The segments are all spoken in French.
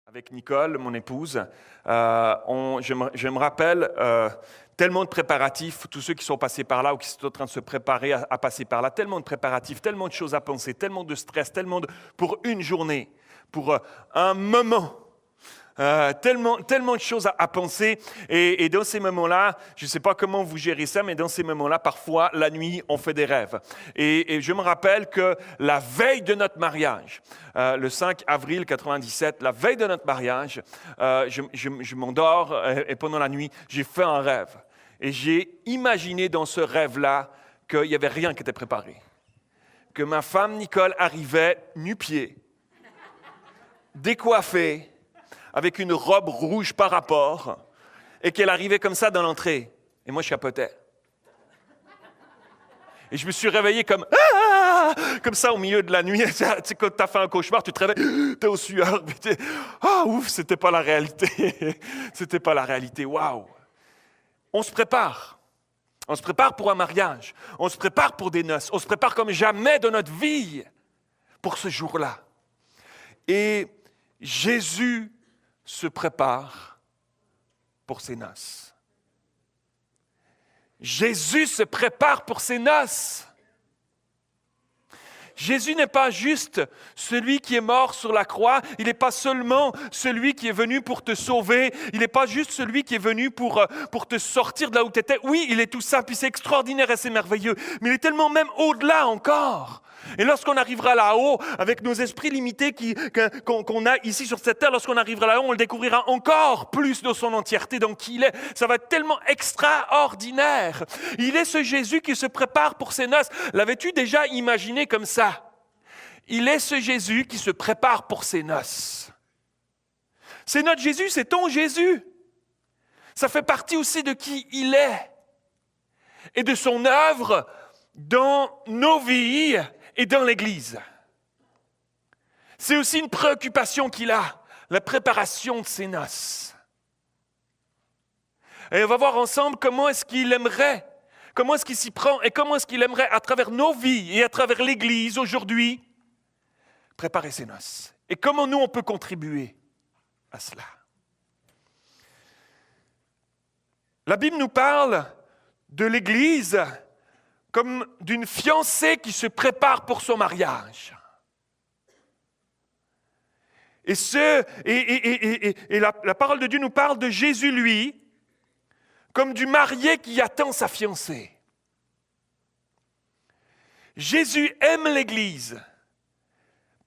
Avec Nicole, mon épouse, je me rappelle tellement de préparatifs, tous ceux qui sont passés par là ou qui sont en train de se préparer à passer par là, tellement de préparatifs, tellement de choses à penser, tellement de stress, pour une journée, pour un moment. Tellement de choses à penser et dans ces moments-là, je ne sais pas comment vous gérez ça, mais dans ces moments-là, parfois, la nuit, on fait des rêves. Et je me rappelle que la veille de notre mariage, le 5 avril 97, la veille de notre mariage, je m'endors et pendant la nuit, j'ai fait un rêve. Et j'ai imaginé dans ce rêve-là qu'il n'y avait rien qui était préparé. Que ma femme Nicole arrivait nu-pied, décoiffée, avec une robe rouge par rapport, et qu'elle arrivait comme ça dans l'entrée. Et moi, je chapotais. Et je me suis réveillé comme ça au milieu de la nuit. Tu sais, quand tu as fait un cauchemar, tu te réveilles, tu es au sueur. Ouf, c'était pas la réalité. C'était pas la réalité. Waouh! On se prépare. On se prépare pour un mariage. On se prépare pour des noces. On se prépare comme jamais dans notre vie pour ce jour-là. Et Jésus se prépare pour ses noces. Jésus se prépare pour ses noces. Jésus n'est pas juste celui qui est mort sur la croix. Il n'est pas seulement celui qui est venu pour te sauver. Il n'est pas juste celui qui est venu pour te sortir de là où tu étais. Oui, il est tout ça, puis c'est extraordinaire et c'est merveilleux. Mais il est tellement même au-delà encore. Et lorsqu'on arrivera là-haut, avec nos esprits limités qu'on a ici sur cette terre, lorsqu'on arrivera là-haut, on le découvrira encore plus dans son entièreté, dans qui il est. Ça va être tellement extraordinaire. Il est ce Jésus qui se prépare pour ses noces. L'avais-tu déjà imaginé comme ça? Il est ce Jésus qui se prépare pour ses noces. C'est notre Jésus, c'est ton Jésus. Ça fait partie aussi de qui il est et de son œuvre dans nos vies et dans l'Église. C'est aussi une préoccupation qu'il a, la préparation de ses noces. Et on va voir ensemble comment est-ce qu'il aimerait, comment est-ce qu'il s'y prend et comment est-ce qu'il aimerait, à travers nos vies et à travers l'Église aujourd'hui, préparer ses noces. Et comment nous, on peut contribuer à cela. La Bible nous parle de l'Église comme d'une fiancée qui se prépare pour son mariage. Et la parole de Dieu nous parle de Jésus, lui, comme du marié qui attend sa fiancée. Jésus aime l'Église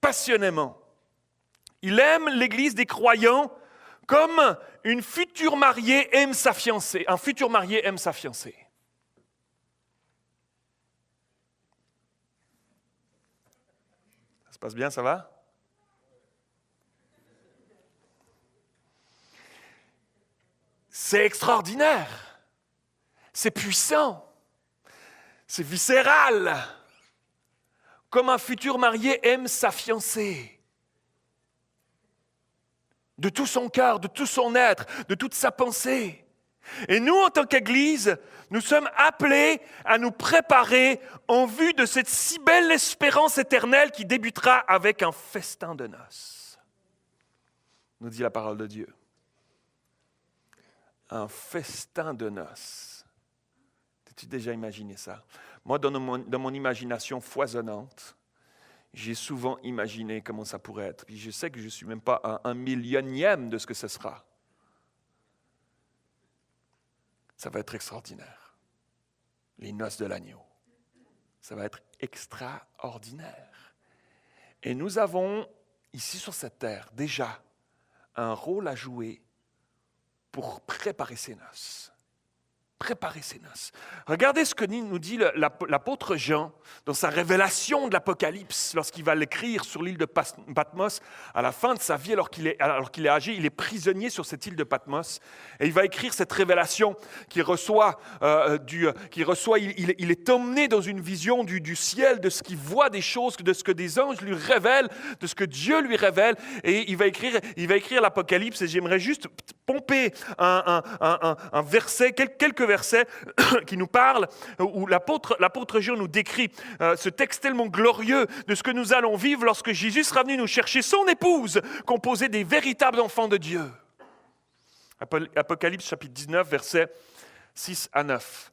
passionnément. Il aime l'Église des croyants comme une future mariée aime sa fiancée. Un futur marié aime sa fiancée. Ça se passe bien, ça va? C'est extraordinaire. C'est puissant. C'est viscéral. Comme un futur marié aime sa fiancée. De tout son cœur, de tout son être, de toute sa pensée. Et nous, en tant qu'Église, nous sommes appelés à nous préparer en vue de cette si belle espérance éternelle qui débutera avec un festin de noces. Nous dit la parole de Dieu. Un festin de noces. As-tu déjà imaginé ça? Moi, dans mon imagination foisonnante, j'ai souvent imaginé comment ça pourrait être. Puis je sais que je ne suis même pas à 1/100000e de ce que ce sera. Ça va être extraordinaire. Les noces de l'agneau. Ça va être extraordinaire. Et nous avons, ici sur cette terre, déjà un rôle à jouer pour préparer ces noces. Préparer ses noces. Regardez ce que nous dit l'apôtre Jean dans sa révélation de l'Apocalypse, lorsqu'il va l'écrire sur l'île de Patmos, à la fin de sa vie, alors qu'il est âgé, il est prisonnier sur cette île de Patmos, et il va écrire cette révélation qu'il reçoit, il est emmené dans une vision du ciel, de ce qu'il voit des choses, de ce que des anges lui révèlent, de ce que Dieu lui révèle, et il va écrire l'Apocalypse, et j'aimerais juste pomper un verset, quelques versets verset qui nous parle, où l'apôtre Jean nous décrit ce texte tellement glorieux de ce que nous allons vivre lorsque Jésus sera venu nous chercher son épouse, composée des véritables enfants de Dieu. Apocalypse chapitre 19, versets 6 à 9.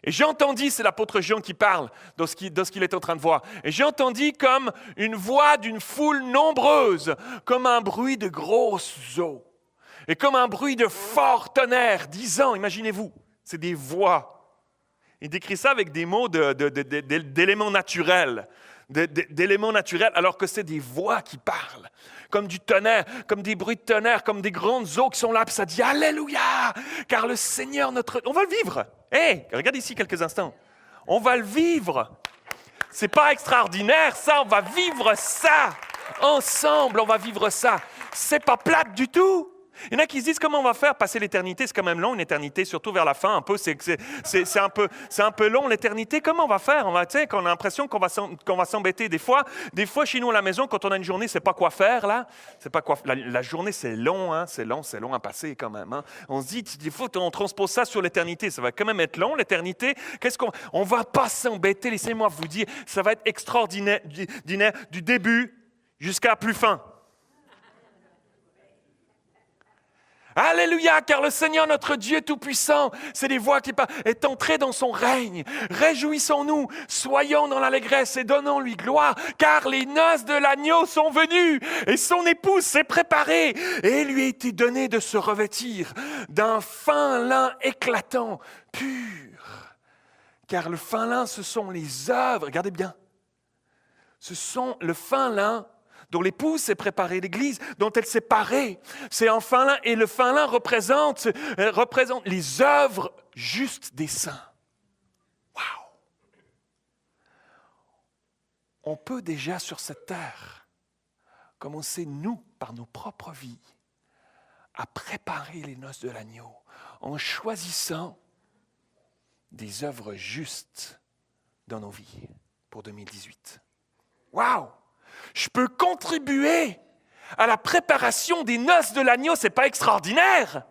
Et j'ai entendu, c'est l'apôtre Jean qui parle de ce qu'il est en train de voir. Et j'ai entendu comme une voix d'une foule nombreuse, comme un bruit de grosses eaux, et comme un bruit de fort tonnerre, disant, imaginez-vous, c'est des voix. Il décrit ça avec des mots d'éléments naturels, d'éléments naturels, alors que c'est des voix qui parlent, comme du tonnerre, comme des bruits de tonnerre, comme des grandes eaux qui sont là, puis ça dit « Alléluia !» car le Seigneur notre... On va le vivre. Hey, regarde ici quelques instants. On va le vivre. C'est pas extraordinaire, ça. On va vivre ça. Ensemble, on va vivre ça. C'est pas plate du tout. Il y en a qui se disent comment on va faire passer l'éternité. C'est quand même long, une éternité, surtout vers la fin. Un peu, c'est un peu long, l'éternité. Comment on va faire? On a l'impression qu'on va s'embêter. Des fois, chez nous à la maison, quand on a une journée, c'est pas quoi faire, là. C'est pas quoi. La journée, c'est long, hein. C'est long à passer quand même. Hein. On se dit, il faut qu'on transpose ça sur l'éternité. Ça va quand même être long, l'éternité. On va pas s'embêter. Laissez-moi vous dire, ça va être extraordinaire du début jusqu'à plus fin. Alléluia, car le Seigneur notre Dieu Tout-Puissant, c'est des voix qui parlent, est entré dans son règne. Réjouissons-nous, soyons dans l'allégresse et donnons-lui gloire, car les noces de l'agneau sont venues et son épouse s'est préparée. Et il lui a été donné de se revêtir d'un fin lin éclatant, pur. Car le fin lin, ce sont les œuvres, regardez bien, ce sont le fin lin dont l'épouse s'est préparée, l'Église, dont elle s'est parée. C'est un fin lin, et le fin lin représente les œuvres justes des saints. Wow! On peut déjà sur cette terre commencer, nous, par nos propres vies, à préparer les noces de l'agneau en choisissant des œuvres justes dans nos vies pour 2018. Wow! Je peux contribuer à la préparation des noces de l'agneau. C'est pas extraordinaire?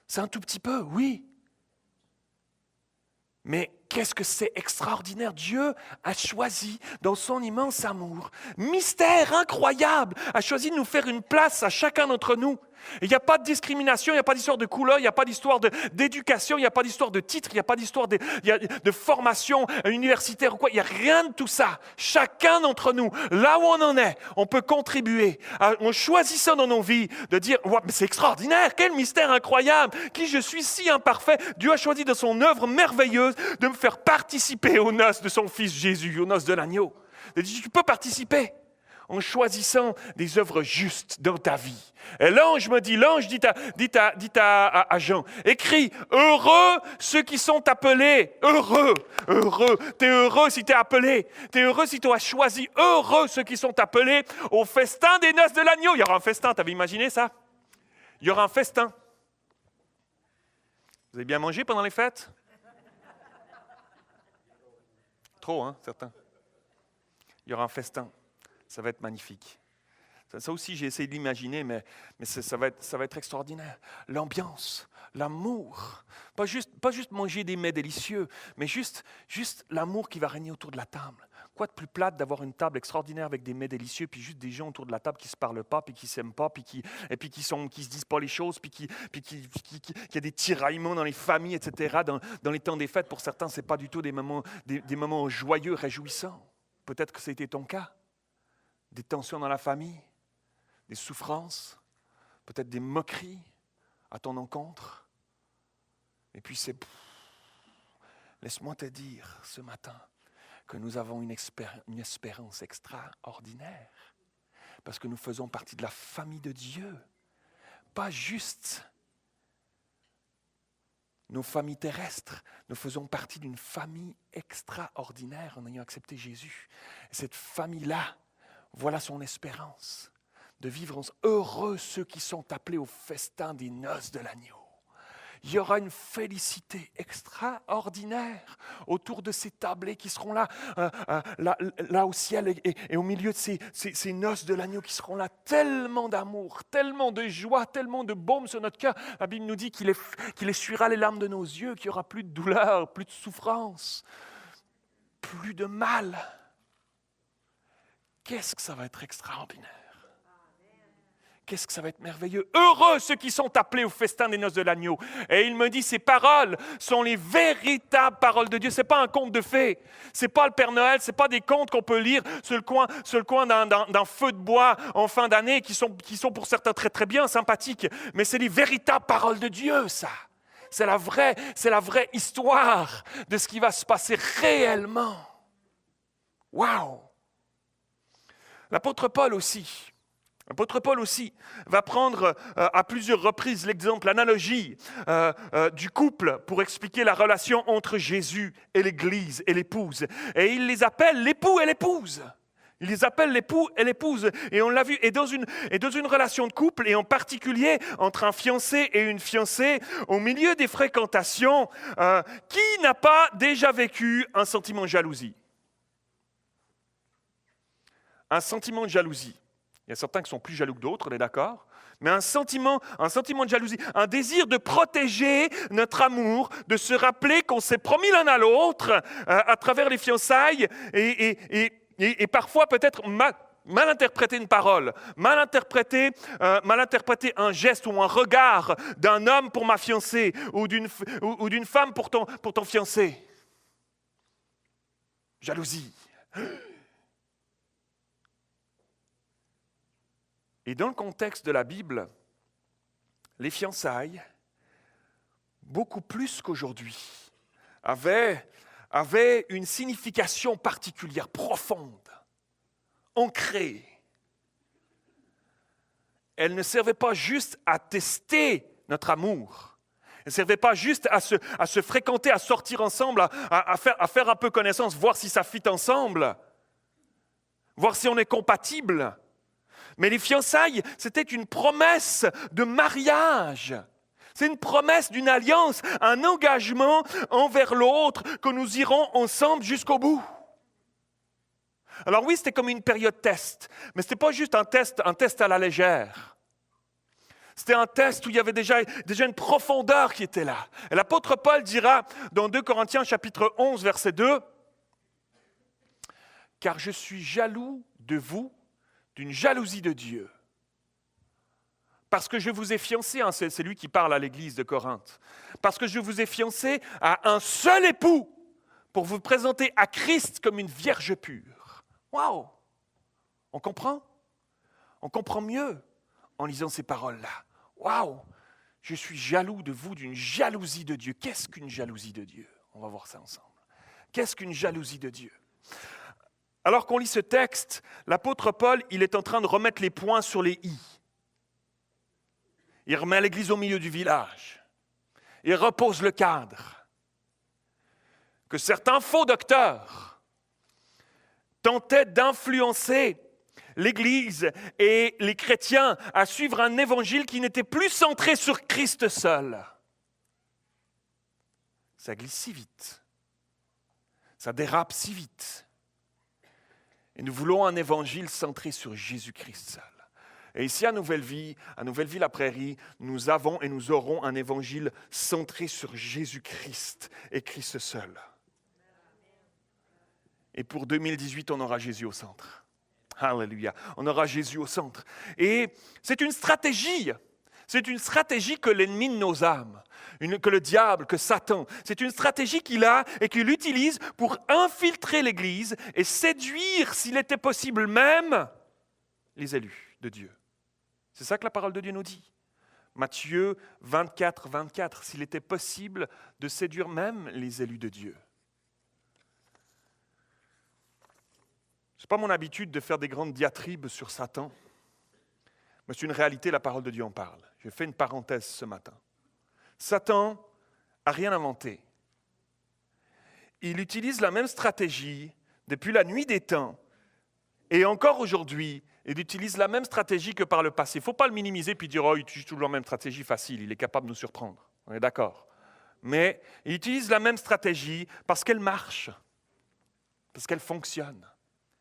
C'est un tout petit peu, oui. Mais qu'est-ce que c'est extraordinaire? Dieu a choisi, dans son immense amour, mystère incroyable, a choisi de nous faire une place à chacun d'entre nous. Il n'y a pas de discrimination, il n'y a pas d'histoire de couleur, il n'y a pas d'histoire d'éducation, il n'y a pas d'histoire de titre, il n'y a pas d'histoire de formation universitaire ou quoi. Il n'y a rien de tout ça. Chacun d'entre nous, là où on en est, on peut contribuer en choisissant dans nos vies de dire wow, « mais c'est extraordinaire, quel mystère incroyable, qui je suis si imparfait. » Dieu a choisi de son œuvre merveilleuse de me faire participer aux noces de son Fils Jésus, aux noces de l'agneau. Tu peux participer en choisissant des œuvres justes dans ta vie. Et l'ange dit à Jean, écris, heureux ceux qui sont appelés, heureux, t'es heureux si t'es appelé, t'es heureux si tu as choisi, heureux ceux qui sont appelés au festin des noces de l'agneau. Il y aura un festin, t'avais imaginé ça? Il y aura un festin. Vous avez bien mangé pendant les fêtes? Trop, hein, certains. Il y aura un festin. Ça va être magnifique. Ça aussi, j'ai essayé de l'imaginer, mais ça va être extraordinaire. L'ambiance, l'amour. Pas juste manger des mets délicieux, mais juste l'amour qui va régner autour de la table. Quoi de plus plate d'avoir une table extraordinaire avec des mets délicieux, puis juste des gens autour de la table qui ne se parlent pas, puis qui ne s'aiment pas, puis qui se disent pas les choses, puis qu'il y a des tiraillements dans les familles, etc. Dans les temps des fêtes, pour certains, ce n'est pas du tout des moments joyeux, réjouissants. Peut-être que c'était ton cas. Des tensions dans la famille, des souffrances, peut-être des moqueries à ton encontre. Et puis laisse-moi te dire ce matin que nous avons une espérance extraordinaire parce que nous faisons partie de la famille de Dieu. Pas juste nos familles terrestres, nous faisons partie d'une famille extraordinaire en ayant accepté Jésus. Et cette famille-là, voilà son espérance, de vivre heureux ceux qui sont appelés au festin des noces de l'agneau. il y aura une félicité extraordinaire autour de ces tablés qui seront là, là au ciel et au milieu de ces noces de l'agneau qui seront là. Tellement d'amour, tellement de joie, tellement de baume sur notre cœur. La Bible nous dit qu'il essuiera les larmes de nos yeux, qu'il n'y aura plus de douleur, plus de souffrance, plus de mal. Qu'est-ce que ça va être extraordinaire! Qu'est-ce que ça va être merveilleux! Heureux ceux qui sont appelés au festin des noces de l'agneau. Et il me dit, ces paroles sont les véritables paroles de Dieu. Ce n'est pas un conte de fées. Ce n'est pas le Père Noël. Ce n'est pas des contes qu'on peut lire sur le coin d'un feu de bois en fin d'année qui sont pour certains très très bien, sympathiques. Mais c'est les véritables paroles de Dieu, ça. C'est la vraie histoire de ce qui va se passer réellement. Waouh! L'apôtre Paul aussi va prendre à plusieurs reprises l'exemple, l'analogie du couple pour expliquer la relation entre Jésus et l'Église et l'épouse. Et il les appelle l'époux et l'épouse. Il les appelle l'époux et l'épouse. Et on l'a vu, et dans une relation de couple, et en particulier entre un fiancé et une fiancée, au milieu des fréquentations, qui n'a pas déjà vécu un sentiment de jalousie? Un sentiment de jalousie. Il y a certains qui sont plus jaloux que d'autres, on est d'accord? Mais un sentiment de jalousie, un désir de protéger notre amour, de se rappeler qu'on s'est promis l'un à l'autre à travers les fiançailles et parfois peut-être mal interpréter une parole, mal interpréter un geste ou un regard d'un homme pour ma fiancée ou d'une femme pour ton fiancé. Jalousie. Et dans le contexte de la Bible, les fiançailles, beaucoup plus qu'aujourd'hui, avaient une signification particulière, profonde, ancrée. Elles ne servaient pas juste à tester notre amour. Elles ne servaient pas juste à se fréquenter, à sortir ensemble, à faire un peu connaissance, voir si ça fit ensemble, voir si on est compatible. Mais les fiançailles, c'était une promesse de mariage. C'est une promesse d'une alliance, un engagement envers l'autre que nous irons ensemble jusqu'au bout. Alors oui, c'était comme une période test, mais ce n'était pas juste un test à la légère. C'était un test où il y avait déjà une profondeur qui était là. Et l'apôtre Paul dira dans 2 Corinthiens chapitre 11, verset 2, « Car je suis jaloux de vous, d'une jalousie de Dieu. Parce que je vous ai fiancé, c'est lui qui parle à l'église de Corinthe, parce que je vous ai fiancé à un seul époux pour vous présenter à Christ comme une vierge pure. » Waouh! On comprend? On comprend mieux en lisant ces paroles-là. Waouh! Je suis jaloux de vous d'une jalousie de Dieu. Qu'est-ce qu'une jalousie de Dieu? On va voir ça ensemble. Qu'est-ce qu'une jalousie de Dieu? Alors qu'on lit ce texte, l'apôtre Paul, il est en train de remettre les points sur les i. Il remet l'église au milieu du village. Il repose le cadre. Que certains faux docteurs tentaient d'influencer l'Église et les chrétiens à suivre un évangile qui n'était plus centré sur Christ seul. Ça glisse si vite. Ça dérape si vite. Et nous voulons un évangile centré sur Jésus-Christ seul. Et ici, à Nouvelle-Vie la Prairie, nous avons et nous aurons un évangile centré sur Jésus-Christ et Christ seul. Et pour 2018, on aura Jésus au centre. Alléluia. On aura Jésus au centre. Et c'est une stratégie. C'est une stratégie que l'ennemi de nos âmes, que le diable, que Satan, c'est une stratégie qu'il a et qu'il utilise pour infiltrer l'Église et séduire, s'il était possible même, les élus de Dieu. C'est ça que la parole de Dieu nous dit. Matthieu 24, 24, s'il était possible de séduire même les élus de Dieu. Ce n'est pas mon habitude de faire des grandes diatribes sur Satan, mais c'est une réalité, la parole de Dieu en parle. J'ai fait une parenthèse ce matin. Satan n'a rien inventé. Il utilise la même stratégie depuis la nuit des temps et encore aujourd'hui, il utilise la même stratégie que par le passé. Il ne faut pas le minimiser puis dire « Oh, il utilise toujours la même stratégie facile, il est capable de nous surprendre. » On est d'accord. Mais il utilise la même stratégie parce qu'elle marche, parce qu'elle fonctionne.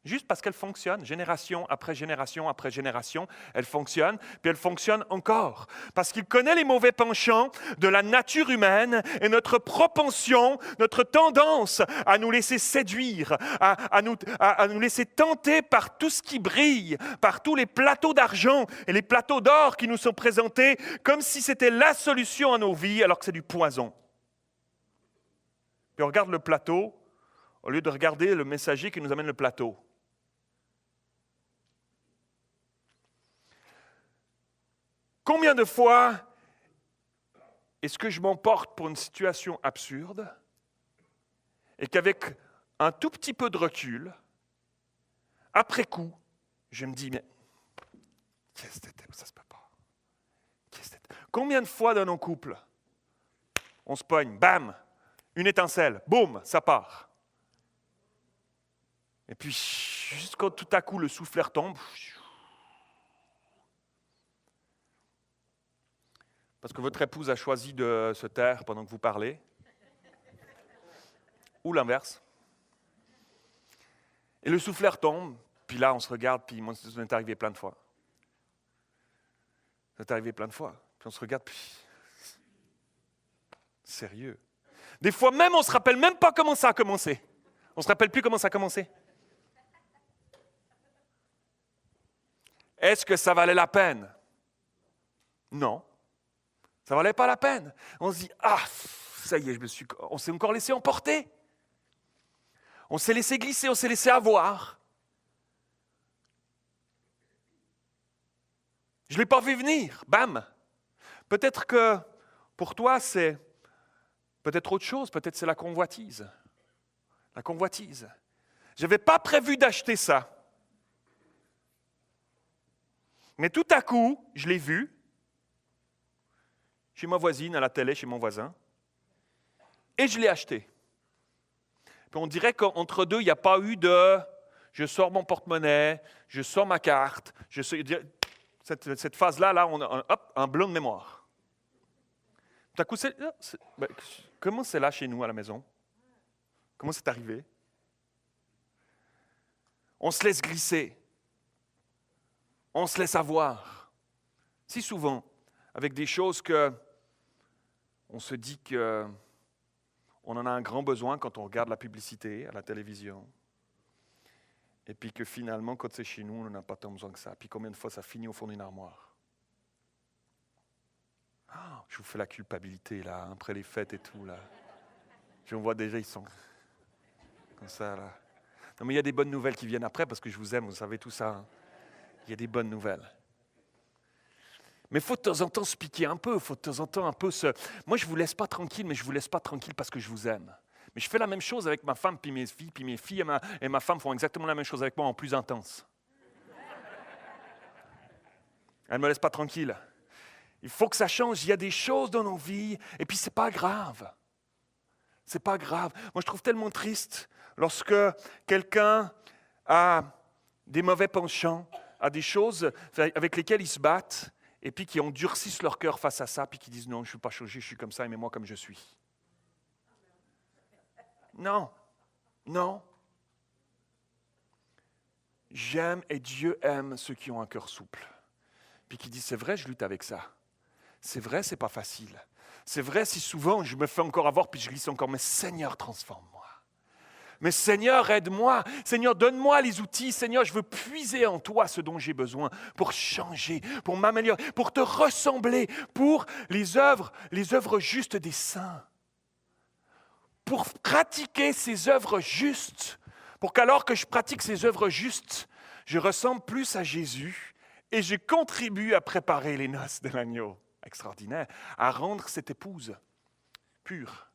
Juste parce qu'elle fonctionne, génération après génération après génération, elle fonctionne, puis elle fonctionne encore. Parce qu'il connaît les mauvais penchants de la nature humaine et notre propension, notre tendance à nous laisser séduire, à nous laisser tenter par tout ce qui brille, par tous les plateaux d'argent et les plateaux d'or qui nous sont présentés comme si c'était la solution à nos vies, alors que c'est du poison. Puis on regarde le plateau au lieu de regarder le messager qui nous amène le plateau. Combien de fois est-ce que je m'emporte pour une situation absurde et qu'avec un tout petit peu de recul, après coup, je me dis, mais qu'est-ce que c'était? Ça se peut pas. Combien de fois dans nos couples, on se pogne, bam, une étincelle, boum, ça part. Et puis, juste quand tout à coup le soufflet tombe, parce que votre épouse a choisi de se taire pendant que vous parlez, ou l'inverse. Et le soufflet tombe, puis là on se regarde, puis moi ça m'est arrivé plein de fois. Ça m'est arrivé plein de fois. Puis on se regarde, puis sérieux. Des fois même on ne se rappelle même pas comment ça a commencé. On ne se rappelle plus comment ça a commencé. Est-ce que ça valait la peine? Non. Ça ne valait pas la peine. On se dit, ça y est, on s'est encore laissé emporter. On s'est laissé glisser, on s'est laissé avoir. Je ne l'ai pas vu venir, bam. Peut-être que pour toi, c'est peut-être autre chose, peut-être c'est la convoitise. La convoitise. Je n'avais pas prévu d'acheter ça. Mais tout à coup, je l'ai vu. Chez ma voisine, à la télé, chez mon voisin. Et je l'ai acheté. Puis on dirait qu'entre deux, il n'y a pas eu de « je sors mon porte-monnaie, je sors ma carte ». Cette phase-là, on a un blanc de mémoire. Tout à coup, comment c'est là chez nous à la maison? Comment c'est arrivé? On se laisse glisser. On se laisse avoir. Si souvent, avec des choses que on se dit qu'on en a un grand besoin quand on regarde la publicité à la télévision. Et puis que finalement, quand c'est chez nous, on n'en a pas tant besoin que ça. Puis combien de fois ça finit au fond d'une armoire? Je vous fais la culpabilité, là, après les fêtes et tout, là. Je vois déjà, ils sont comme ça, là. Non, mais il y a des bonnes nouvelles qui viennent après, parce que je vous aime, vous savez tout ça. Hein. Il y a des bonnes nouvelles. Mais il faut de temps en temps se piquer un peu, il faut de temps en temps un peu se... Moi, je ne vous laisse pas tranquille, mais je ne vous laisse pas tranquille parce que je vous aime. Mais je fais la même chose avec ma femme, puis mes filles et ma femme font exactement la même chose avec moi en plus intense. Elle ne me laisse pas tranquille. Il faut que ça change, il y a des choses dans nos vies, et puis ce n'est pas grave. C'est pas grave. Moi, je trouve tellement triste lorsque quelqu'un a des mauvais penchants, a des choses avec lesquelles ils se battent, et puis qui endurcissent leur cœur face à ça, puis qui disent « Non, je ne suis pas changé, je suis comme ça, aimez-moi comme je suis. » Non, non. J'aime et Dieu aime ceux qui ont un cœur souple. Puis qui disent « C'est vrai, je lutte avec ça. C'est vrai, c'est pas facile. C'est vrai, si souvent je me fais encore avoir, puis je glisse encore, mais Seigneur, transforme-moi. Mais Seigneur, aide-moi. Seigneur, donne-moi les outils. Seigneur, je veux puiser en toi ce dont j'ai besoin pour changer, pour m'améliorer, pour te ressembler, pour les œuvres justes des saints. Pour pratiquer ces œuvres justes, pour qu'alors que je pratique ces œuvres justes, je ressemble plus à Jésus et je contribue à préparer les noces de l'agneau. Extraordinaire, à rendre cette épouse pure,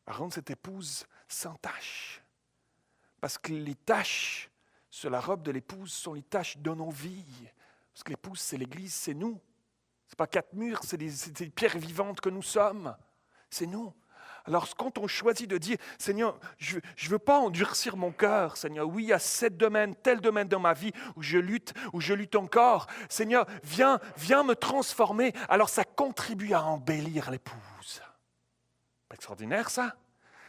à rendre cette épouse sans tache. Parce que les taches sur la robe de l'épouse sont les taches de nos vies. Parce que l'épouse, c'est l'Église, c'est nous. Ce n'est pas 4 murs, c'est des pierres vivantes que nous sommes. C'est nous. Alors, quand on choisit de dire, Seigneur, je ne veux pas endurcir mon cœur, Seigneur. Oui, il y a tel domaine dans ma vie où je lutte encore. Seigneur, viens me transformer. Alors, ça contribue à embellir l'épouse. Pas extraordinaire, ça?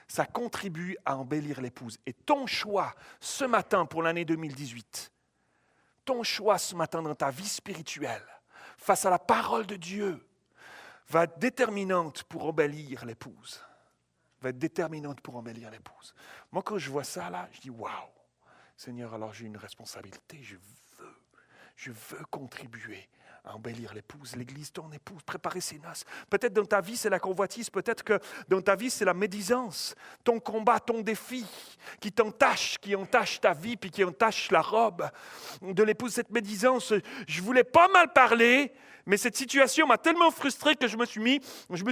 Ça contribue à embellir l'épouse. Et ton choix ce matin pour l'année 2018, ton choix ce matin dans ta vie spirituelle, face à la parole de Dieu, va être déterminante pour embellir l'épouse. Va être déterminante pour embellir l'épouse. Moi, quand je vois ça, là, je dis, waouh, Seigneur, alors j'ai une responsabilité, je veux contribuer à embellir l'épouse, l'Église, ton épouse, préparer ses noces. Peut-être dans ta vie, c'est la convoitise, peut-être que dans ta vie, c'est la médisance, ton combat, ton défi qui entache ta vie, puis qui entache la robe de l'épouse, cette médisance. Je voulais pas mal parler, mais cette situation m'a tellement frustré que je me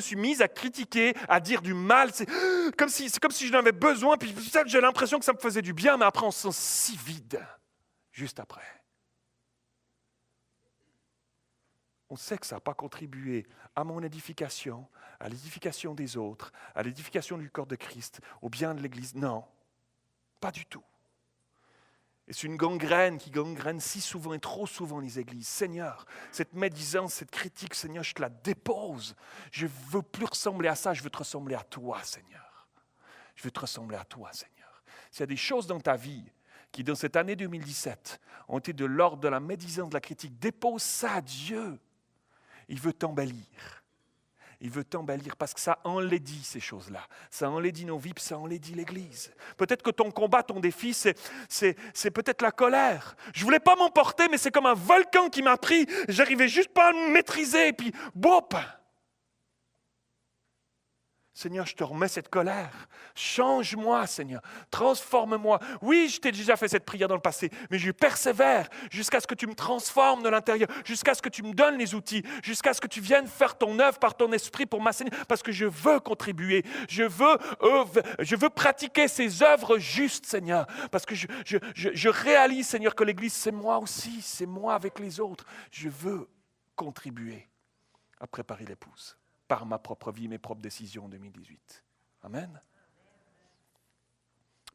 suis mise à critiquer, à dire du mal. C'est comme si j'en avais besoin, puis j'ai l'impression que ça me faisait du bien, mais après on se sent si vide, juste après. On sait que ça n'a pas contribué à mon édification, à l'édification des autres, à l'édification du corps de Christ, au bien de l'Église. Non, pas du tout. Et c'est une gangrène qui gangrène si souvent et trop souvent les églises. Seigneur, cette médisance, cette critique, Seigneur, je te la dépose. Je ne veux plus ressembler à ça, je veux te ressembler à toi, Seigneur. Je veux te ressembler à toi, Seigneur. S'il y a des choses dans ta vie qui, dans cette année 2017, ont été de l'ordre de la médisance, de la critique, dépose ça à Dieu. Il veut t'embellir. Il veut t'embellir parce que ça enlaidit ces choses-là. Ça enlaidit nos vies, puis ça enlaidit l'Église. Peut-être que ton combat, ton défi, c'est peut-être la colère. Je ne voulais pas m'emporter, mais c'est comme un volcan qui m'a pris. J'arrivais juste pas à me maîtriser, puis boum! Seigneur, je te remets cette colère. Change-moi, Seigneur. Transforme-moi. Oui, je t'ai déjà fait cette prière dans le passé, mais je persévère jusqu'à ce que tu me transformes de l'intérieur, jusqu'à ce que tu me donnes les outils, jusqu'à ce que tu viennes faire ton œuvre par ton esprit pour m'enseigner, parce que je veux contribuer. Je veux pratiquer ces œuvres justes, Seigneur, parce que je réalise, Seigneur, que l'Église, c'est moi aussi, c'est moi avec les autres. Je veux contribuer à préparer l'épouse par ma propre vie, mes propres décisions en 2018. Amen.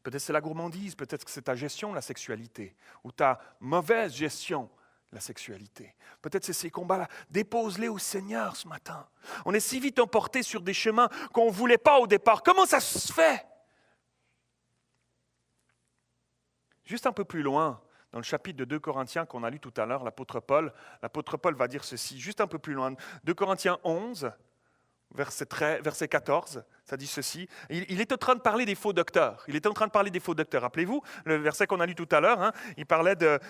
Peut-être c'est la gourmandise, peut-être que c'est ta gestion de la sexualité, ou ta mauvaise gestion de la sexualité. Peut-être c'est ces combats-là. Dépose-les au Seigneur ce matin. On est si vite emporté sur des chemins qu'on ne voulait pas au départ. Comment ça se fait? Juste un peu plus loin, dans le chapitre de 2 Corinthiens qu'on a lu tout à l'heure, l'apôtre Paul va dire ceci, juste un peu plus loin. 2 Corinthiens 11, verset 14, ça dit ceci. Il est en train de parler des faux docteurs. Rappelez-vous, le verset qu'on a lu tout à l'heure, hein, il parlait de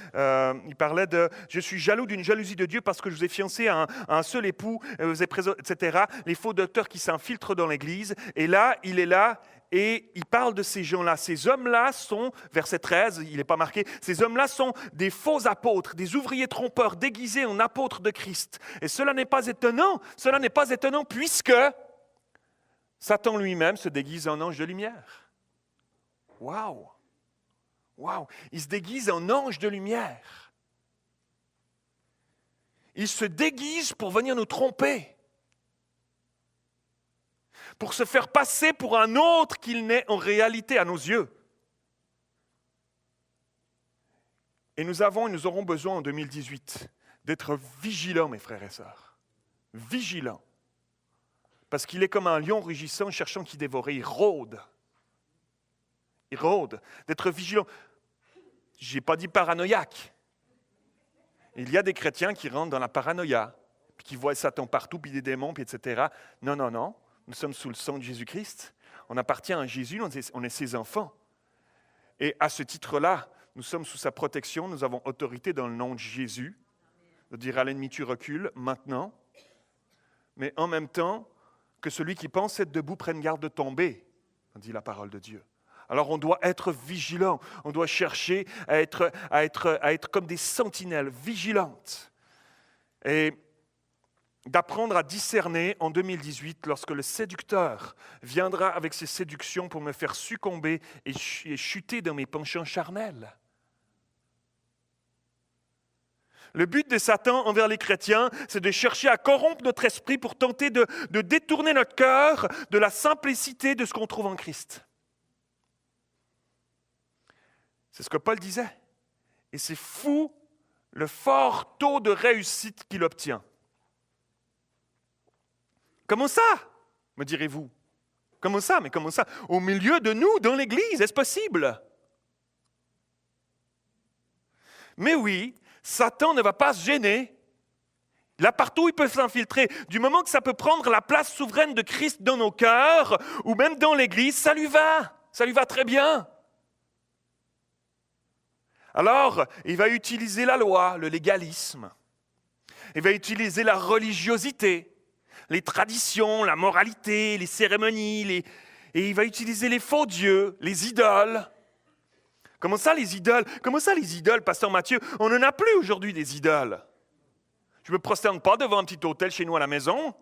« Je suis jaloux d'une jalousie de Dieu parce que je vous ai fiancé à un seul époux, etc. » Les faux docteurs qui s'infiltrent dans l'Église. Et là, il est là et il parle de ces gens-là. Ces hommes-là sont, verset 13, il n'est pas marqué, ces hommes-là sont des faux apôtres, des ouvriers trompeurs déguisés en apôtres de Christ. Et cela n'est pas étonnant puisque Satan lui-même se déguise en ange de lumière. Waouh! Waouh! Il se déguise en ange de lumière. Il se déguise pour venir nous tromper, pour se faire passer pour un autre qu'il n'est en réalité à nos yeux. Et nous aurons besoin en 2018 d'être vigilants, mes frères et sœurs. Vigilants. Parce qu'il est comme un lion rugissant cherchant qui dévorer. Il rôde. D'être vigilant. Je n'ai pas dit paranoïaque. Il y a des chrétiens qui rentrent dans la paranoïa, puis qui voient Satan partout, puis des démons, puis etc. Non. Nous sommes sous le sang de Jésus-Christ. On appartient à Jésus, on est ses enfants. Et à ce titre-là, nous sommes sous sa protection, nous avons autorité dans le nom de Jésus, de dire à l'ennemi, tu recules maintenant. Mais en même temps, que celui qui pense être debout prenne garde de tomber, dit la parole de Dieu. Alors on doit être vigilant, on doit chercher à être comme des sentinelles vigilantes. Et d'apprendre à discerner en 2018 lorsque le séducteur viendra avec ses séductions pour me faire succomber et chuter dans mes penchants charnels. Le but de Satan envers les chrétiens, c'est de chercher à corrompre notre esprit pour tenter de détourner notre cœur de la simplicité de ce qu'on trouve en Christ. C'est ce que Paul disait. Et c'est fou le fort taux de réussite qu'il obtient. Comment ça, me direz-vous? Comment ça? Mais comment ça? Au milieu de nous, dans l'Église, est-ce possible? Mais oui, Satan ne va pas se gêner. Là, partout, il peut s'infiltrer. Du moment que ça peut prendre la place souveraine de Christ dans nos cœurs, ou même dans l'Église, ça lui va très bien. Alors, il va utiliser la loi, le légalisme. Il va utiliser la religiosité, les traditions, la moralité, les cérémonies, et il va utiliser les faux dieux, les idoles. Comment ça, les idoles? Comment ça, les idoles, pasteur Mathieu? On n'en a plus aujourd'hui des idoles. Je ne me prosterne pas devant un petit hôtel chez nous à la maison.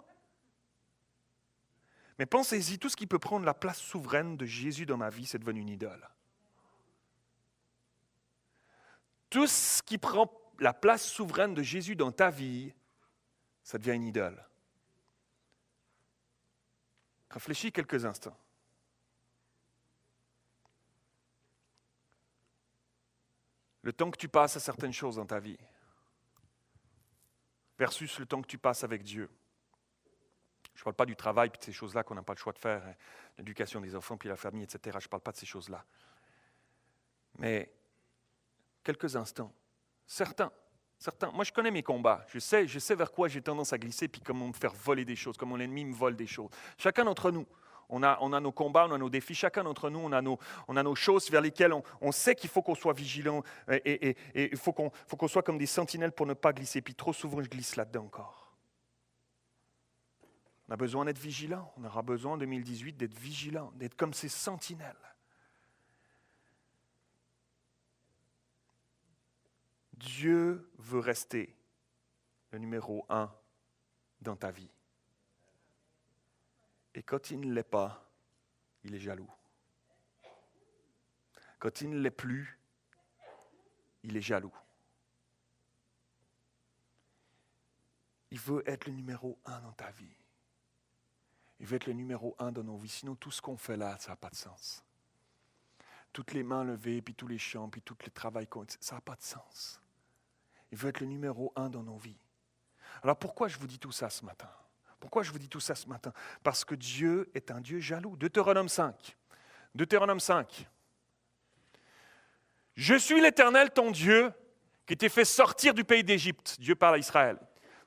Mais pensez-y, tout ce qui peut prendre la place souveraine de Jésus dans ma vie, c'est devenu une idole. Tout ce qui prend la place souveraine de Jésus dans ta vie, ça devient une idole. Réfléchis quelques instants. Le temps que tu passes à certaines choses dans ta vie versus le temps que tu passes avec Dieu. Je ne parle pas du travail et de ces choses-là qu'on n'a pas le choix de faire, hein, l'éducation des enfants puis la famille, etc. Je ne parle pas de ces choses-là. Mais quelques instants, certains, moi je connais mes combats, je sais vers quoi j'ai tendance à glisser puis comment me faire voler des choses, comment l'ennemi me vole des choses. Chacun d'entre nous, on a nos combats, on a nos défis, chacun d'entre nous, on a nos choses vers lesquelles on sait qu'il faut qu'on soit vigilant et il faut qu'on soit comme des sentinelles pour ne pas glisser. Puis trop souvent, je glisse là-dedans encore. On a besoin d'être vigilant, on aura besoin en 2018 d'être vigilant, d'être comme ces sentinelles. Dieu veut rester le numéro 1 dans ta vie. Et quand il ne l'est pas, il est jaloux. Quand il ne l'est plus, il est jaloux. Il veut être le numéro 1 dans ta vie. Il veut être le numéro 1 dans nos vies. Sinon, tout ce qu'on fait là, ça n'a pas de sens. Toutes les mains levées, puis tous les chants, puis tout le travail qu'on fait, ça n'a pas de sens. Il veut être le numéro 1 dans nos vies. Alors pourquoi je vous dis tout ça ce matin? Pourquoi je vous dis tout ça ce matin? Parce que Dieu est un Dieu jaloux. Deutéronome 5. Deutéronome 5. Je suis l'Éternel, ton Dieu, qui t'ai fait sortir du pays d'Égypte. Dieu parle à Israël.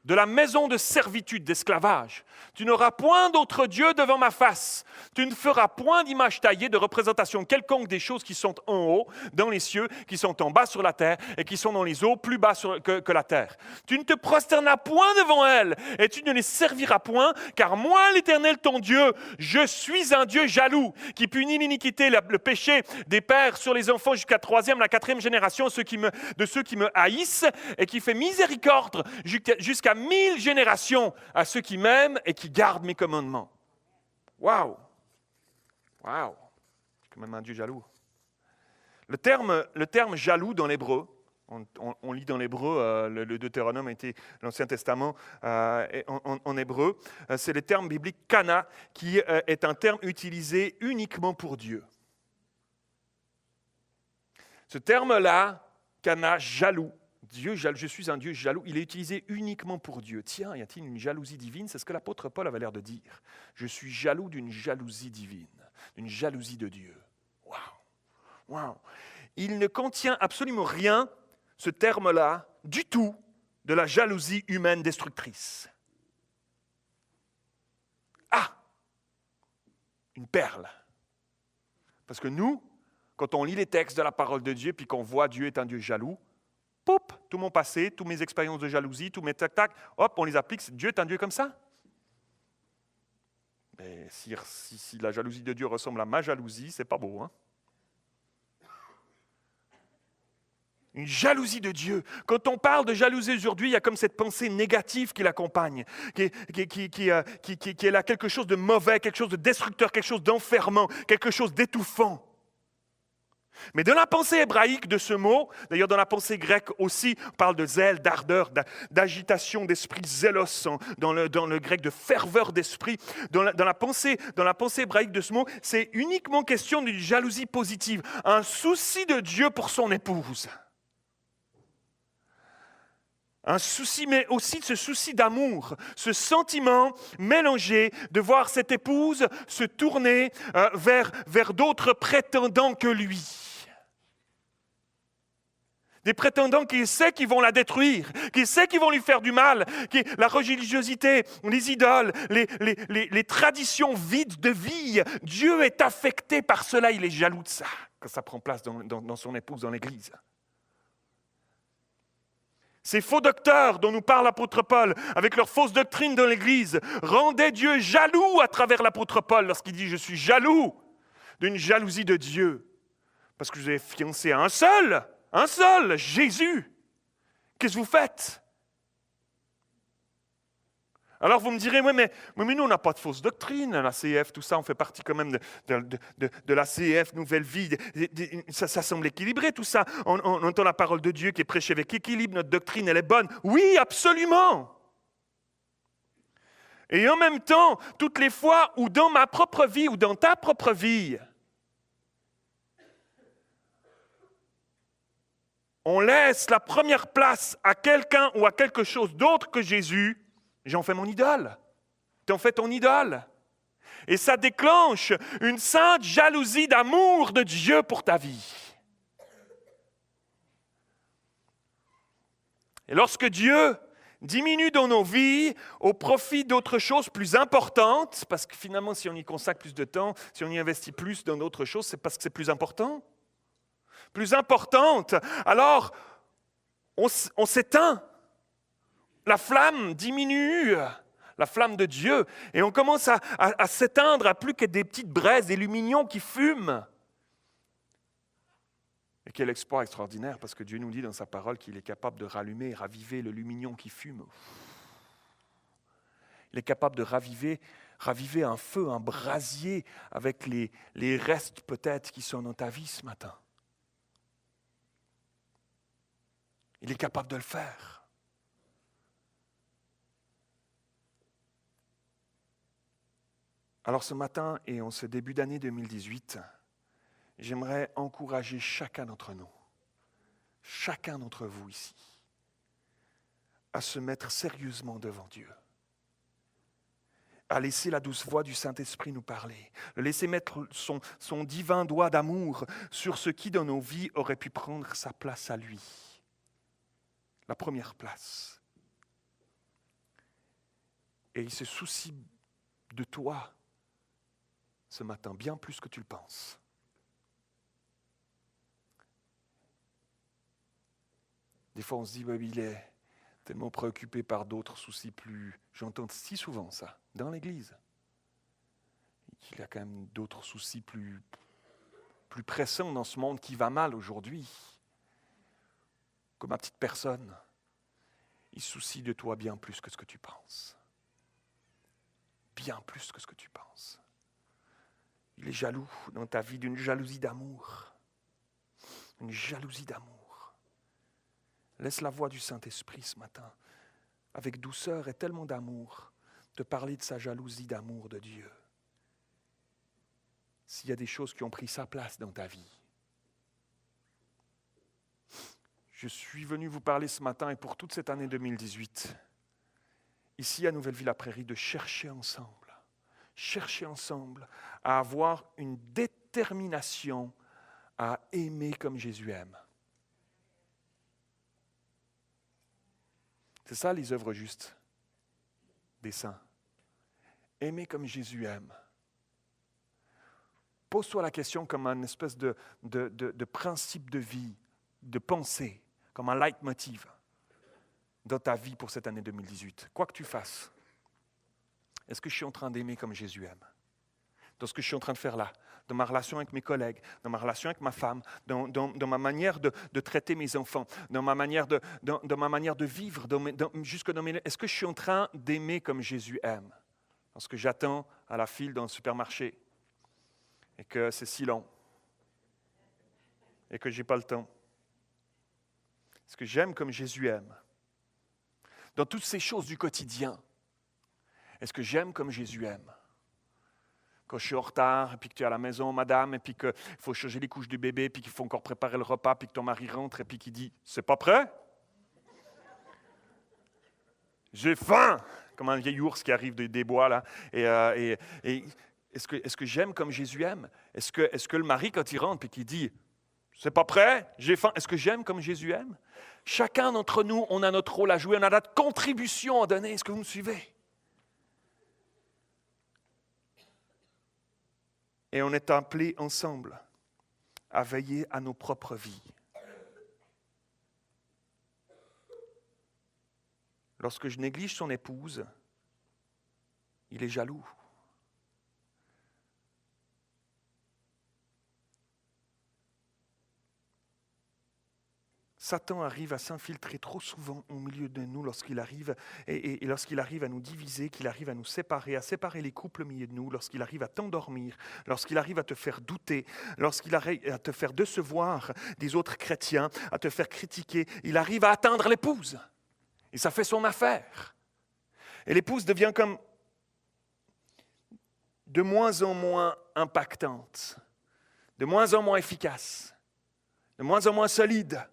De la maison de servitude, d'esclavage. Tu n'auras point d'autre Dieu devant ma face. Tu ne feras point d'image taillée de représentation quelconque des choses qui sont en haut, dans les cieux, qui sont en bas sur la terre et qui sont dans les eaux, plus bas que la terre. Tu ne te prosterneras point devant elles et tu ne les serviras point, car moi, l'Éternel, ton Dieu, je suis un Dieu jaloux, qui punit l'iniquité, le péché des pères sur les enfants jusqu'à la 3e, la 4e génération de ceux qui me haïssent et qui fait miséricorde jusqu'à 1000 générations à ceux qui m'aiment et qui gardent mes commandements. Waouh! Waouh! C'est quand même un Dieu jaloux. Le terme jaloux dans l'hébreu, on lit dans l'hébreu, le Deutéronome a été l'Ancien Testament en hébreu, c'est le terme biblique kana, qui est un terme utilisé uniquement pour Dieu. Ce terme-là, kana, jaloux, Dieu, je suis un Dieu jaloux, il est utilisé uniquement pour Dieu. Tiens, y a-t-il une jalousie divine? C'est ce que l'apôtre Paul avait l'air de dire. Je suis jaloux d'une jalousie divine, d'une jalousie de Dieu. Waouh! Waouh! Il ne contient absolument rien, ce terme-là, du tout, de la jalousie humaine destructrice. Ah! Une perle. Parce que nous, quand on lit les textes de la parole de Dieu, puis qu'on voit Dieu est un Dieu jaloux, poup, tout mon passé, toutes mes expériences de jalousie, tous mes tac-tac, hop, on les applique. Dieu est un Dieu comme ça? Mais si la jalousie de Dieu ressemble à ma jalousie, c'est pas beau, hein? Une jalousie de Dieu. Quand on parle de jalousie aujourd'hui, il y a comme cette pensée négative qui l'accompagne, qui est là quelque chose de mauvais, quelque chose de destructeur, quelque chose d'enfermant, quelque chose d'étouffant. Mais dans la pensée hébraïque de ce mot, d'ailleurs dans la pensée grecque aussi, on parle de zèle, d'ardeur, d'agitation d'esprit, zélos, dans le grec de ferveur d'esprit. Dans la pensée hébraïque de ce mot, c'est uniquement question d'une jalousie positive, un souci de Dieu pour son épouse. Un souci, mais aussi ce souci d'amour, ce sentiment mélangé de voir cette épouse se tourner vers d'autres prétendants que lui. Des prétendants qu'il sait qu'ils vont la détruire, qu'il sait qu'ils vont lui faire du mal, la religiosité, les idoles, les traditions vides de vie. Dieu est affecté par cela, il est jaloux de ça, quand ça prend place dans son épouse dans l'Église. Ces faux docteurs dont nous parle l'apôtre Paul, avec leurs fausses doctrines dans l'Église, rendaient Dieu jaloux à travers l'apôtre Paul lorsqu'il dit « Je suis jaloux d'une jalousie de Dieu, parce que je vous ai fiancé à un seul, Jésus. Qu'est-ce que vous faites ?» Alors vous me direz, oui, mais nous, on n'a pas de fausse doctrine, la CF, tout ça, on fait partie quand même de la CF, Nouvelle Vie, ça semble équilibré tout ça. On entend la parole de Dieu qui est prêchée avec équilibre, notre doctrine, elle est bonne. Oui, absolument. Et en même temps, toutes les fois où dans ma propre vie ou dans ta propre vie, on laisse la première place à quelqu'un ou à quelque chose d'autre que Jésus, j'en fais mon idole. T'en fais ton idole. Et ça déclenche une sainte jalousie d'amour de Dieu pour ta vie. Et lorsque Dieu diminue dans nos vies au profit d'autres choses plus importantes, parce que finalement, si on y consacre plus de temps, si on y investit plus dans d'autres choses, c'est parce que c'est plus important. Plus importante, alors on s'éteint. La flamme diminue, la flamme de Dieu, et on commence à s'éteindre à plus que des petites braises, des lumignons qui fument. Et quel exploit extraordinaire, parce que Dieu nous dit dans sa parole qu'il est capable de rallumer et raviver le lumignon qui fume. Il est capable de raviver un feu, un brasier, avec les restes peut-être qui sont dans ta vie ce matin. Il est capable de le faire. Alors ce matin et en ce début d'année 2018, j'aimerais encourager chacun d'entre nous, chacun d'entre vous ici, à se mettre sérieusement devant Dieu, à laisser la douce voix du Saint-Esprit nous parler, le laisser mettre son divin doigt d'amour sur ce qui dans nos vies aurait pu prendre sa place à lui. La première place. Et il se soucie de toi ce matin, bien plus que tu le penses. Des fois, on se dit, il est tellement préoccupé par d'autres soucis plus... J'entends si souvent ça, dans l'Église. Il y a quand même d'autres soucis plus pressants dans ce monde qui va mal aujourd'hui. Comme ma petite personne, il se soucie de toi bien plus que ce que tu penses. Bien plus que ce que tu penses. Il est jaloux dans ta vie d'une jalousie d'amour. Une jalousie d'amour. Laisse la voix du Saint-Esprit ce matin, avec douceur et tellement d'amour, te parler de sa jalousie d'amour de Dieu. S'il y a des choses qui ont pris sa place dans ta vie. Je suis venu vous parler ce matin et pour toute cette année 2018, ici à Nouvelle-Ville-la-Prairie, de chercher ensemble à avoir une détermination à aimer comme Jésus aime. C'est ça les œuvres justes des saints. Aimer comme Jésus aime. Pose-toi la question comme une espèce de principe de vie, de pensée, comme un leitmotiv dans ta vie pour cette année 2018. Quoi que tu fasses, est-ce que je suis en train d'aimer comme Jésus aime? Dans ce que je suis en train de faire là, dans ma relation avec mes collègues, dans ma relation avec ma femme, dans ma manière de traiter mes enfants, dans ma manière de vivre, jusque dans mes... Est-ce que je suis en train d'aimer comme Jésus aime? Lorsque j'attends à la file dans le supermarché et que c'est si long. et que je n'ai pas le temps? Est-ce que j'aime comme Jésus aime? Dans toutes ces choses du quotidien, est-ce que j'aime comme Jésus aime? Quand je suis en retard, et puis que tu es à la maison, madame, et puis qu'il faut changer les couches du bébé, puis qu'il faut encore préparer le repas, puis que ton mari rentre, et puis qu'il dit « C'est pas prêt? J'ai faim! » Comme un vieil ours qui arrive des bois, là. Et est-ce que j'aime comme Jésus aime? Est-ce que le mari, quand il rentre, puis qu'il dit « C'est pas prêt? J'ai faim. » Est-ce que j'aime comme Jésus aime? Chacun d'entre nous, on a notre rôle à jouer, on a notre contribution à donner. Est-ce que vous me suivez? Et on est appelés ensemble à veiller à nos propres vies. Lorsque je néglige son épouse, il est jaloux. Satan arrive à s'infiltrer trop souvent au milieu de nous lorsqu'il arrive, et lorsqu'il arrive à nous diviser, qu'il arrive à nous séparer, à séparer les couples au milieu de nous, lorsqu'il arrive à t'endormir, lorsqu'il arrive à te faire douter, lorsqu'il arrive à te faire décevoir des autres chrétiens, à te faire critiquer, il arrive à atteindre l'épouse. Et ça fait son affaire. Et l'épouse devient comme de moins en moins impactante, de moins en moins efficace, de moins en moins solide.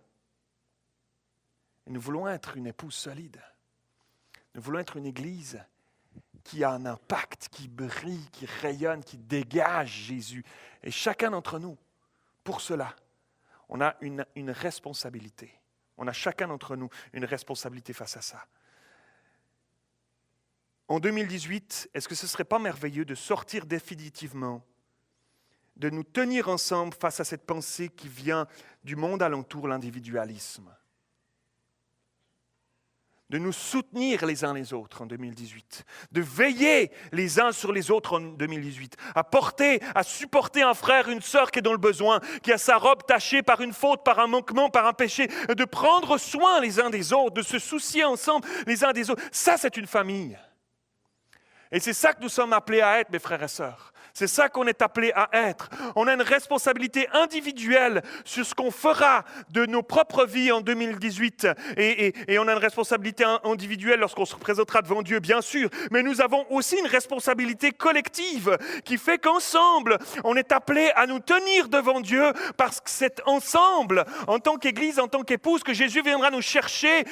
Et nous voulons être une épouse solide. Nous voulons être une église qui a un impact, qui brille, qui rayonne, qui dégage Jésus. Et chacun d'entre nous, pour cela, on a une responsabilité. On a chacun d'entre nous une responsabilité face à ça. En 2018, est-ce que ce ne serait pas merveilleux de sortir définitivement, de nous tenir ensemble face à cette pensée qui vient du monde alentour, l'individualisme? De nous soutenir les uns les autres en 2018, de veiller les uns sur les autres en 2018, à supporter un frère, une sœur qui est dans le besoin, qui a sa robe tachée par une faute, par un manquement, par un péché, de prendre soin les uns des autres, de se soucier ensemble les uns des autres. Ça, c'est une famille. Et c'est ça que nous sommes appelés à être, mes frères et sœurs. C'est ça qu'on est appelés à être. On a une responsabilité individuelle sur ce qu'on fera de nos propres vies en 2018. Et on a une responsabilité individuelle lorsqu'on se présentera devant Dieu, bien sûr. Mais nous avons aussi une responsabilité collective qui fait qu'ensemble, on est appelés à nous tenir devant Dieu parce que c'est ensemble, en tant qu'Église, en tant qu'épouse, que Jésus viendra nous chercher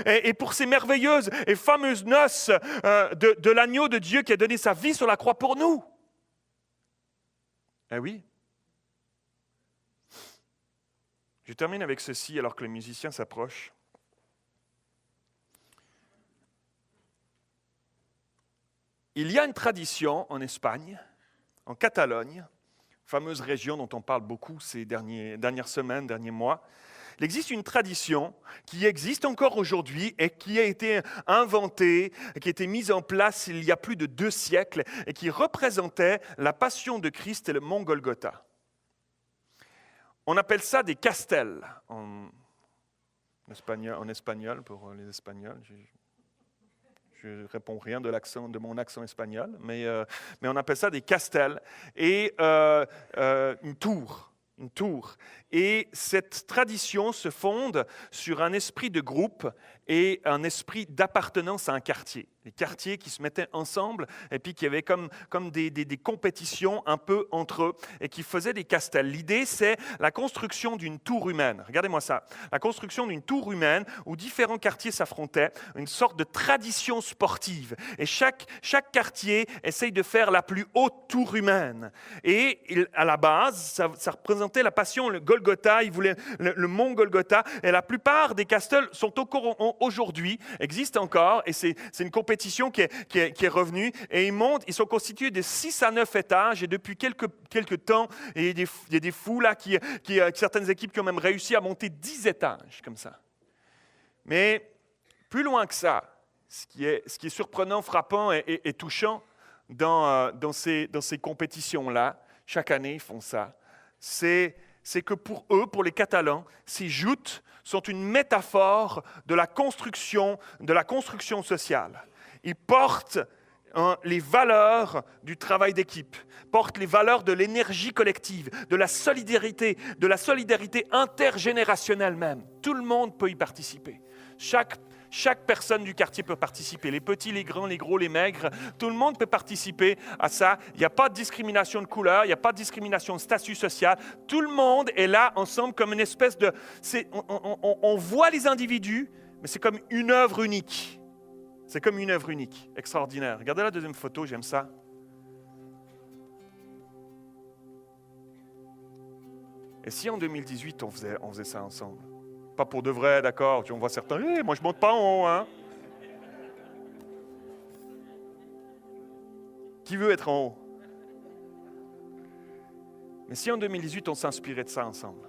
et pour ces merveilleuses et fameuses noces de l'agneau de Dieu qui a donné sa vie sur la croix pour nous. Eh oui. Je termine avec ceci alors que les musiciens s'approchent. Il y a une tradition en Espagne, en Catalogne, fameuse région dont on parle beaucoup ces dernières semaines, derniers mois. Il existe une tradition qui existe encore aujourd'hui et qui a été inventée, qui a été mise en place il y a plus de 2 siècles et qui représentait la passion de Christ et le mont Golgotha. On appelle ça des castels en espagnol pour les Espagnols. Je ne réponds rien de mon accent espagnol, mais on appelle ça des castels et une tour. Et cette tradition se fonde sur un esprit de groupe et un esprit d'appartenance à un quartier. Les quartiers qui se mettaient ensemble et puis qui avaient comme des compétitions un peu entre eux et qui faisaient des castels. L'idée, c'est la construction d'une tour humaine. Regardez-moi ça. La construction d'une tour humaine où différents quartiers s'affrontaient, une sorte de tradition sportive. Et chaque quartier essaye de faire la plus haute tour humaine. Et à la base, ça représentait la passion, le Golgotha, ils voulaient le mont Golgotha. Et la plupart des castels sont encore aujourd'hui, existent encore, et c'est une compétition qui est revenue, et ils sont constitués de 6 à 9 étages, et depuis quelques temps, il y a des fous là, certaines équipes qui ont même réussi à monter 10 étages, comme ça. Mais plus loin que ça, ce qui est surprenant, frappant et touchant dans ces compétitions-là, chaque année ils font ça, c'est que pour eux, pour les Catalans, ces joutes sont une métaphore de la construction sociale. Ils portent les valeurs du travail d'équipe, porte les valeurs de l'énergie collective, de la solidarité intergénérationnelle même. Tout le monde peut y participer. Chaque personne du quartier peut participer. Les petits, les grands, les gros, les maigres, tout le monde peut participer à ça. Il n'y a pas de discrimination de couleur, il n'y a pas de discrimination de statut social. Tout le monde est là ensemble comme une espèce de... On voit les individus, mais c'est comme une œuvre unique. C'est comme une œuvre unique, extraordinaire. Regardez la deuxième photo, j'aime ça. Et si en 2018, on faisait ça ensemble? Pas pour de vrai, d'accord. On voit certains, moi je ne monte pas en haut. Hein? Qui veut être en haut? Mais si en 2018, on s'inspirait de ça ensemble?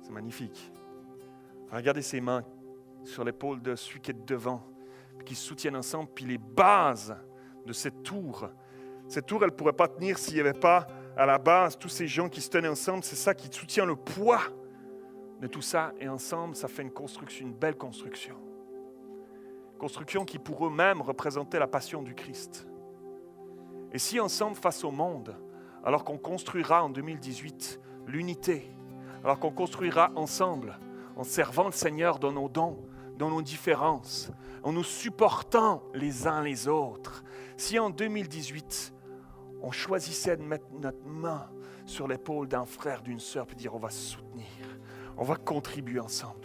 C'est magnifique. Regardez ses mains sur l'épaule de celui qui est devant, qui se soutiennent ensemble, puis les bases de cette tour. Cette tour, elle ne pourrait pas tenir s'il n'y avait pas à la base tous ces gens qui se tenaient ensemble. C'est ça qui soutient le poids de tout ça. Et ensemble, ça fait une construction, une belle construction. Construction qui pour eux-mêmes représentait la passion du Christ. Et si ensemble, face au monde, alors qu'on construira en 2018 l'unité, alors qu'on construira ensemble, en servant le Seigneur dans nos dons, dans nos différences, en nous supportant les uns les autres, si en 2018, on choisissait de mettre notre main sur l'épaule d'un frère, d'une sœur, puis dire on va se soutenir, on va contribuer ensemble.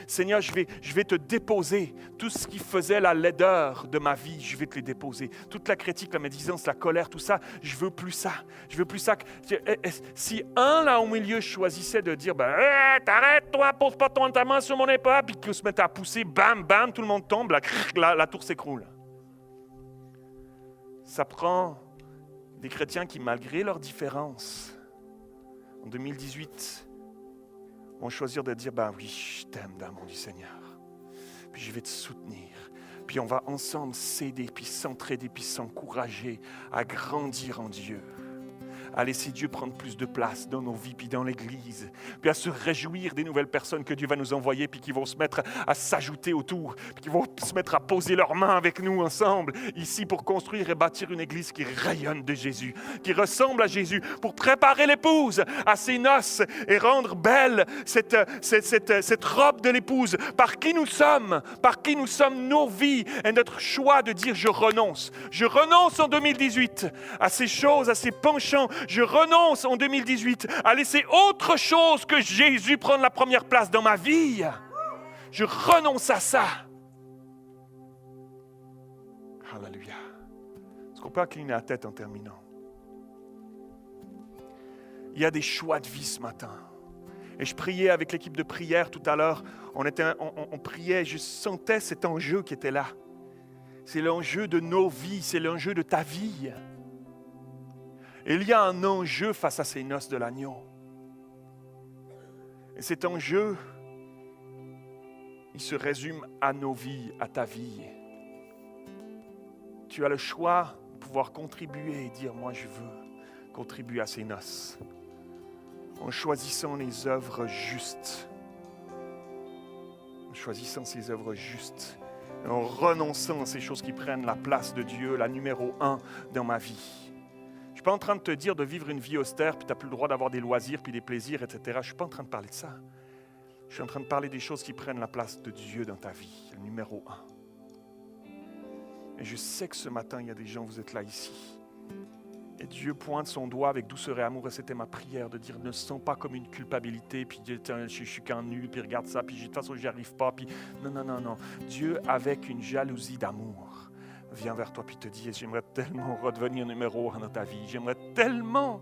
Seigneur, je vais te déposer tout ce qui faisait la laideur de ma vie, je vais te les déposer. Toute la critique, la médisance, la colère, tout ça, je veux plus ça. Je veux plus ça. Si un là au milieu choisissait de dire t'arrêtes toi, pose pas ta main sur mon épaule, puis qu'il se mette à pousser, bam, bam, tout le monde tombe, la tour s'écroule. Ça prend des chrétiens qui, malgré leurs différences, en 2018, vont choisir de dire, oui, je t'aime dans mon Seigneur. Puis je vais te soutenir. Puis on va ensemble s'aider, puis s'entraider, puis s'encourager à grandir en Dieu. À laisser Dieu prendre plus de place dans nos vies, puis dans l'Église, puis à se réjouir des nouvelles personnes que Dieu va nous envoyer, puis qui vont se mettre à s'ajouter autour, puis qui vont se mettre à poser leurs mains avec nous ensemble, ici pour construire et bâtir une Église qui rayonne de Jésus, qui ressemble à Jésus, pour préparer l'épouse à ses noces et rendre belle cette robe de l'épouse, par qui nous sommes, nos vies, et notre choix de dire je renonce en 2018 à ces choses, à ces penchants. Je renonce en 2018 à laisser autre chose que Jésus prendre la première place dans ma vie. Je renonce à ça. Alléluia. Est-ce qu'on peut incliner la tête en terminant? Il y a des choix de vie ce matin. Et je priais avec l'équipe de prière tout à l'heure. On priait, je sentais cet enjeu qui était là. C'est l'enjeu de nos vies, c'est l'enjeu de ta vie. Il y a un enjeu face à ces noces de l'agneau. Et cet enjeu, il se résume à nos vies, à ta vie. Tu as le choix de pouvoir contribuer et dire, moi je veux contribuer à ces noces. En choisissant les œuvres justes. En choisissant ces œuvres justes. Et en renonçant à ces choses qui prennent la place de Dieu, la numéro 1 dans ma vie. Je ne suis pas en train de te dire de vivre une vie austère, puis tu n'as plus le droit d'avoir des loisirs, puis des plaisirs, etc. Je ne suis pas en train de parler de ça. Je suis en train de parler des choses qui prennent la place de Dieu dans ta vie, le numéro 1. Et je sais que ce matin, il y a des gens, vous êtes là ici. Et Dieu pointe son doigt avec douceur et amour, et c'était ma prière de dire, ne sens pas comme une culpabilité, puis je suis qu'un nul, puis regarde ça, puis de toute façon, j'y arrive pas, puis non. Dieu, avec une jalousie d'amour, vient vers toi puis te dit, j'aimerais tellement redevenir numéro 1 dans ta vie. J'aimerais tellement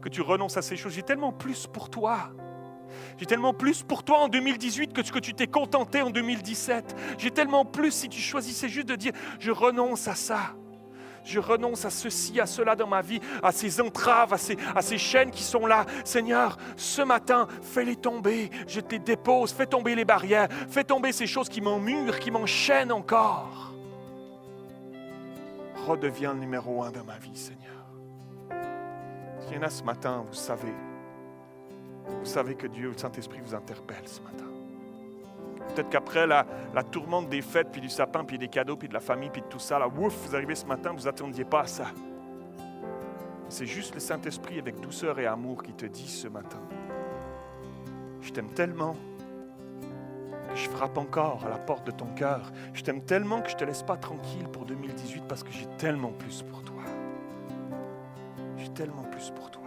que tu renonces à ces choses. J'ai tellement plus pour toi. J'ai tellement plus pour toi en 2018 que ce que tu t'es contenté en 2017. J'ai tellement plus si tu choisissais juste de dire, je renonce à ça. Je renonce à ceci, à cela dans ma vie, à ces entraves, à ces chaînes qui sont là. Seigneur, ce matin, fais-les tomber. Je te les dépose. Fais tomber les barrières. Fais tomber ces choses qui m'emmurent, qui m'enchaînent encore. Redeviens le numéro 1 dans ma vie, Seigneur. S'il y en a ce matin, vous savez que Dieu, le Saint-Esprit vous interpelle ce matin. Peut-être qu'après la tourmente des fêtes, puis du sapin, puis des cadeaux, puis de la famille, puis de tout ça, là, ouf, vous arrivez ce matin, vous n'attendiez pas à ça. C'est juste le Saint-Esprit avec douceur et amour qui te dit ce matin, je t'aime tellement que je frappe encore à la porte de ton cœur. Je t'aime tellement que je ne te laisse pas tranquille pour 2018 parce que j'ai tellement plus pour toi. J'ai tellement plus pour toi.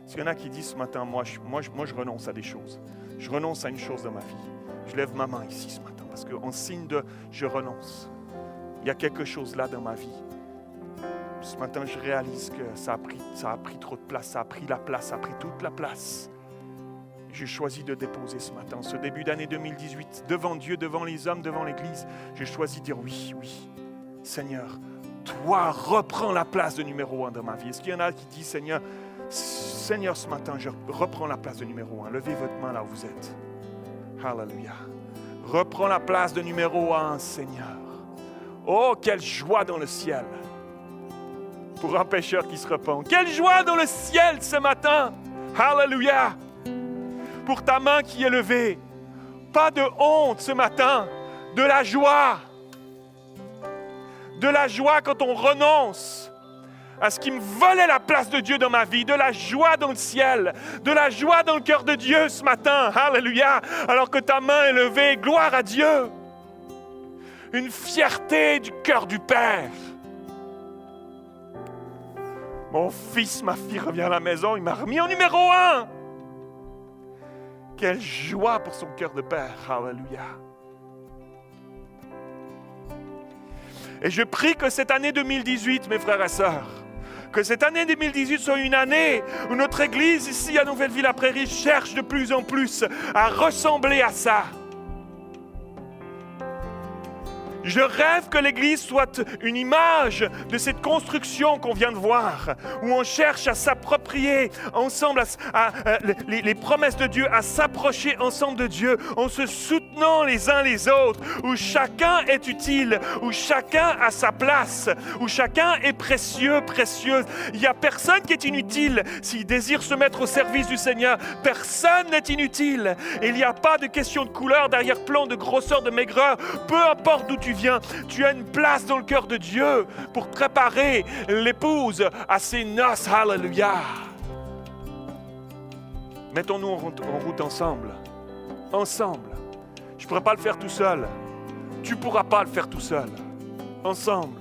S'il y en a qui disent ce matin, moi je renonce à des choses. Je renonce à une chose dans ma vie. Je lève ma main ici ce matin parce qu'en signe de je renonce. Il y a quelque chose là dans ma vie. Ce matin, je réalise que ça a pris trop de place, ça a pris la place, ça a pris toute la place. J'ai choisi de déposer ce matin, ce début d'année 2018, devant Dieu, devant les hommes, devant l'Église. J'ai choisi de dire oui, Seigneur, toi reprends la place de numéro 1 dans ma vie. Est-ce qu'il y en a qui disent, Seigneur, ce matin, je reprends la place de numéro 1. Levez votre main là où vous êtes. Alléluia. Reprends la place de numéro 1, Seigneur. Oh, quelle joie dans le ciel pour un pécheur qui se repent. Quelle joie dans le ciel ce matin. Alléluia. Pour ta main qui est levée. Pas de honte ce matin. De la joie. De la joie quand on renonce à ce qui me volait la place de Dieu dans ma vie. De la joie dans le ciel. De la joie dans le cœur de Dieu ce matin. Alléluia. Alors que ta main est levée. Gloire à Dieu. Une fierté du cœur du Père. Mon fils, ma fille revient à la maison, il m'a remis en numéro 1. Quelle joie pour son cœur de père. Alléluia. Et je prie que cette année 2018, mes frères et sœurs, que cette année 2018 soit une année où notre Église ici à Nouvelle-Ville-la-Prairie cherche de plus en plus à ressembler à ça. Je rêve que l'Église soit une image de cette construction qu'on vient de voir, où on cherche à s'approprier ensemble les promesses de Dieu, à s'approcher ensemble de Dieu, en se soutenant les uns les autres, où chacun est utile, où chacun a sa place, où chacun est précieux, précieuse. Il n'y a personne qui est inutile s'il désire se mettre au service du Seigneur. Personne n'est inutile. Et il n'y a pas de question de couleur, d'arrière-plan, de grosseur, de maigreur. Peu importe d'où tu viens, tu as une place dans le cœur de Dieu pour préparer l'épouse à ses noces. Alléluia. Mettons-nous en route ensemble. Ensemble. Je ne pourrais pas le faire tout seul. Tu ne pourras pas le faire tout seul. Ensemble.